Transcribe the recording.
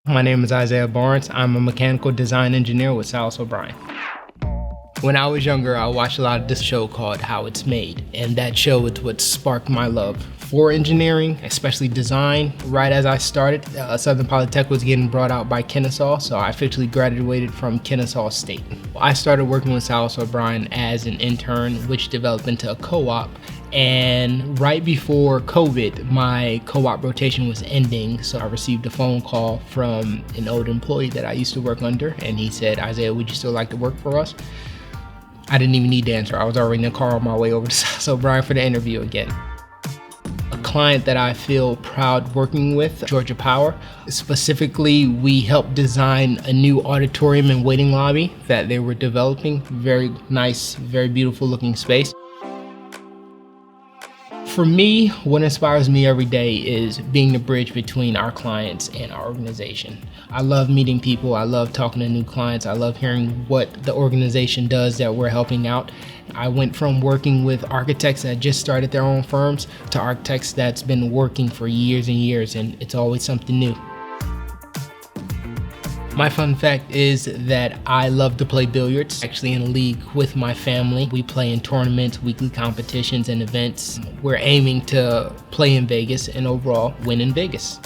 My name is Isaiah Barnes. I'm a mechanical design engineer with Salas O'Brien. When I was younger, I watched a lot of this show called How It's Made, and that show is what sparked my love for engineering, especially design. Right as I started, Southern Polytech was getting brought out by Kennesaw, so I officially graduated from Kennesaw State. I started working with Salas O'Brien as an intern, which developed into a co-op. And right before COVID, my co-op rotation was ending, so I received a phone call from an old employee that I used to work under, and he said, "Isaiah, would you still like to work for us?" I didn't even need to answer. I was already in the car on my way over to Salas O'Brien for the interview again. A client that I feel proud working with, Georgia Power. Specifically, we helped design a new auditorium and waiting lobby that they were developing. Very nice, very beautiful looking space. For me, what inspires me every day is being the bridge between our clients and our organization. I love meeting people, I love talking to new clients, I love hearing what the organization does that we're helping out. I went from working with architects that just started their own firms to architects that's been working for years and years, and it's always something new. My fun fact is that I love to play billiards. Actually in a league with my family. We play in tournaments, weekly competitions, and events. We're aiming to play in Vegas and overall win in Vegas.